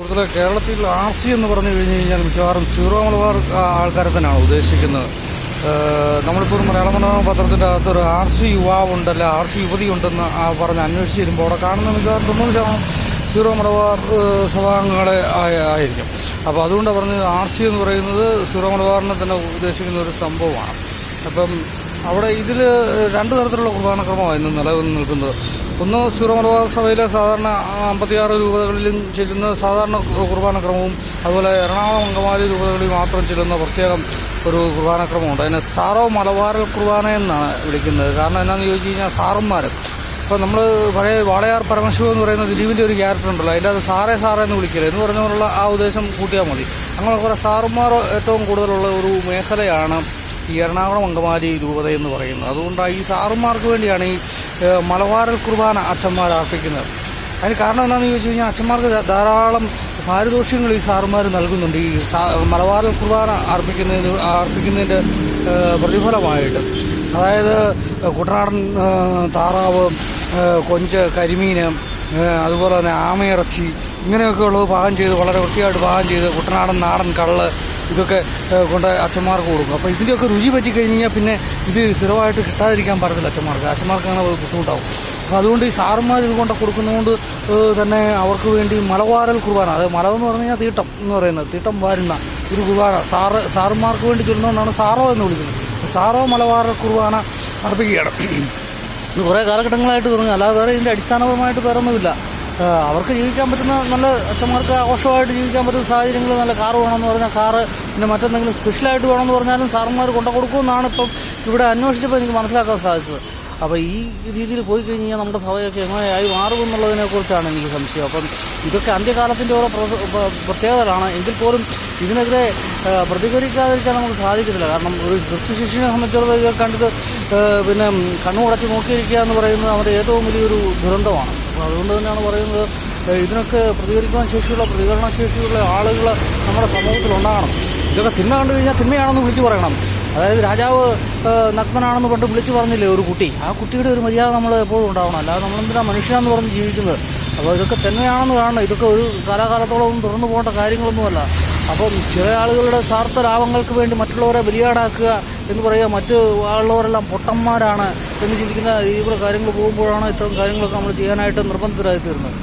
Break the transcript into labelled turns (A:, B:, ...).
A: സുഹൃത്തുക്കളെ, കേരളത്തിൽ RC എന്ന് പറഞ്ഞു കഴിഞ്ഞ് കഴിഞ്ഞാൽ മിക്കവാറും സീറോ മലബാർ ആൾക്കാരെ തന്നെയാണ് ഉദ്ദേശിക്കുന്നത്. നമ്മളിപ്പോൾ മലയാള മനോരമ പത്രത്തിൻ്റെ അകത്തൊരു RC യുവാവുണ്ടല്ല, RC യുവതി ഉണ്ടെന്ന് പറഞ്ഞ് അന്വേഷിച്ച് വരുമ്പോൾ അവിടെ കാണുന്ന മിക്കവാറും 90% സീറോ മലബാർ സഭാംഗങ്ങളെ ആയിരിക്കും. അപ്പോൾ അതുകൊണ്ടാണ് പറഞ്ഞത് RC എന്ന് പറയുന്നത് സീറോ മലബാറിനെ തന്നെ ഉദ്ദേശിക്കുന്ന ഒരു സംഭവമാണ്. അപ്പം അവിടെ ഇതിൽ രണ്ട് തരത്തിലുള്ള കുർബാനക്രമമാണ് ഇന്ന് നിലവിൽ നിൽക്കുന്നത്. ഒന്ന്, സീറോ മലബാർ സഭയിലെ സാധാരണ 56 രൂപതകളിലും ചെല്ലുന്ന സാധാരണ കുർബാനക്രമവും അതുപോലെ എറണാകുളം അങ്കമാലി രൂപതകളിൽ മാത്രം ചെല്ലുന്ന പ്രത്യേകം ഒരു കുർബാനക്രമമുണ്ട്. അതിനെ സാറോ മലബാറൽ കുർബാന എന്നാണ് വിളിക്കുന്നത്. കാരണം എന്നാന്ന് ചോദിച്ചു കഴിഞ്ഞാൽ സാറന്മാർ, ഇപ്പോൾ നമ്മൾ പഴയ വാളയാർ പരമശിവ എന്ന് പറയുന്ന ദിലീപിൻ്റെ ഒരു ക്യാരക്ടർ ഉണ്ടല്ലോ, അതിൻ്റെ അത് സാറേ എന്ന് വിളിക്കില്ല എന്ന് പറഞ്ഞുകൊണ്ടുള്ള ആ ഉദ്ദേശം കൂട്ടിയാൽ മതി. അങ്ങനെ കുറേ സാറുമാർ ഏറ്റവും കൂടുതലുള്ള ഒരു മേഖലയാണ് ഈ എറണാകുളം അങ്കമാലി രൂപത എന്ന് പറയുന്നത്. അതുകൊണ്ടാണ് ഈ സാറുമാർക്ക് വേണ്ടിയാണ് ഈ മലബാറൽ കുർബാന അച്ഛന്മാർ അർപ്പിക്കുന്നത്. അതിന് കാരണം എന്താണെന്ന് ചോദിച്ചു കഴിഞ്ഞാൽ അച്ഛന്മാർക്ക് ധാരാളം പാരിതോഷികങ്ങൾ ഈ സാറുമാർ നൽകുന്നുണ്ട് ഈ മലബാറൽ കുർബാന അർപ്പിക്കുന്നതിൻ്റെ പ്രതിഫലമായിട്ട്. അതായത് കുട്ടനാടൻ താറാവ്, കൊഞ്ച്, കരിമീൻ, അതുപോലെ തന്നെ ആമയിറച്ചി, ഇങ്ങനെയൊക്കെ ഉള്ളത് പാകം ചെയ്ത് വളരെ വൃത്തിയായിട്ട് പാകം ചെയ്ത് കുട്ടനാടൻ നാടൻ കള്ള് ഇതൊക്കെ കൊണ്ട് അച്ഛന്മാർക്ക് കൊടുക്കും. അപ്പോൾ ഇതിൻ്റെയൊക്കെ രുചി പറ്റിക്കഴിഞ്ഞ് കഴിഞ്ഞാൽ പിന്നെ ഇത് സ്ഥിരമായിട്ട് കിട്ടാതിരിക്കാൻ പറ്റത്തില്ല അച്ഛന്മാർക്ക് അങ്ങനെ ബുദ്ധിമുട്ടാവും. അപ്പോൾ അതുകൊണ്ട് ഈ സാറുമാർ ഇതുകൊണ്ട് കൊടുക്കുന്നതുകൊണ്ട് തന്നെ അവർക്ക് വേണ്ടി മലബാറൽ കുർബാന, അതായത് മലമെന്ന് പറഞ്ഞു കഴിഞ്ഞാൽ തീട്ടം എന്ന് പറയുന്നത്, തീട്ടം വാരുന്ന ഒരു കുർബാന സാറുമാർക്ക് വേണ്ടി ചൊല്ലുന്നതുകൊണ്ടാണ് സാറോ എന്ന് വിളിക്കുന്നത്. സാറോ മലബാറൽ കുർബാന അർപ്പിക്കുകയാണ്. ഇത് കുറേ കാലഘട്ടങ്ങളായിട്ട് തുടങ്ങി, അല്ലാതെ വേറെ ഇതിൻ്റെ അടിസ്ഥാനപരമായിട്ട് വേറൊന്നുമില്ല. അവർക്ക് ജീവിക്കാൻ പറ്റുന്ന നല്ല അച്ഛന്മാർക്ക് ആഘോഷമായിട്ട് ജീവിക്കാൻ പറ്റുന്ന സാഹചര്യങ്ങൾ, നല്ല കാറ് വേണമെന്ന് പറഞ്ഞാൽ കാറ്, പിന്നെ മറ്റെന്തെങ്കിലും സ്പെഷ്യലായിട്ട് വേണമെന്ന് പറഞ്ഞാലും സാറന്മാർ കൊടുക്കുമെന്നാണ് ഇപ്പം ഇവിടെ അന്വേഷിച്ചപ്പോൾ എനിക്ക് മനസ്സിലാക്കാൻ സാധിച്ചത്. അപ്പോൾ ഈ രീതിയിൽ പോയി കഴിഞ്ഞ് കഴിഞ്ഞാൽ നമ്മുടെ സഭയൊക്കെ എങ്ങനെയായി മാറുമെന്നുള്ളതിനെക്കുറിച്ചാണ് എനിക്ക് സംശയം. അപ്പം ഇതൊക്കെ അന്ത്യകാലത്തിൻ്റെ ഓരോ പ്രത്യേകതകളാണ്. എങ്കിൽ പോലും ഇതിനെതിരെ പ്രതികരിക്കാതിരിക്കാൻ നമുക്ക് സാധിക്കത്തില്ല. കാരണം ഒരു ക്രിസ്തുശിഷ്യനെ സംബന്ധിച്ചിടത്തോളം ഇത് കണ്ടിട്ട് പിന്നെ കണ്ണുടച്ച് നോക്കിയിരിക്കുക എന്ന് പറയുന്നത് അവരുടെ ഏറ്റവും വലിയൊരു ദുരന്തമാണ്. അപ്പോൾ അതുകൊണ്ട് തന്നെയാണ് പറയുന്നത്, ഇതിനൊക്കെ പ്രതികരണ ശേഷിയുള്ള ആളുകൾ നമ്മുടെ സമൂഹത്തിലുണ്ടാകണം. ഇതൊക്കെ തിന്മ കണ്ടു കഴിഞ്ഞാൽ തിന്മയാണെന്ന് വിളിച്ചു പറയണം. അതായത് രാജാവ് നഗ്നനാണെന്ന് പണ്ട് വിളിച്ചു പറഞ്ഞില്ലേ ഒരു കുട്ടി, ആ കുട്ടിയുടെ ഒരു മര്യാദ നമ്മൾ എപ്പോഴും ഉണ്ടാവണം. അല്ലാതെ നമ്മളെന്തിനാ മനുഷ്യനാന്ന് പറഞ്ഞ് ജീവിക്കുന്നത്. അപ്പോൾ ഇതൊക്കെ തിന്മയാണെന്ന് കാണണം. ഇതൊക്കെ ഒരു കാലാകാലത്തോളം തുടർന്നു പോകേണ്ട കാര്യങ്ങളൊന്നുമല്ല. അപ്പം ചില ആളുകളുടെ സ്വാർത്ഥ ലാഭങ്ങൾക്ക് വേണ്ടി മറ്റുള്ളവരെ ബലിയാടാക്കുക എന്ന് പറയുക, മറ്റു ആളുള്ളവരെല്ലാം പൊട്ടന്മാരാണ് എന്ന് ചിന്തിക്കുന്ന രീതിയിലുള്ള കാര്യങ്ങൾ പോകുമ്പോഴാണ് ഇത്തരം കാര്യങ്ങളൊക്കെ നമ്മൾ ചെയ്യാനായിട്ട് നിർബന്ധിതരായി തീർന്നത്.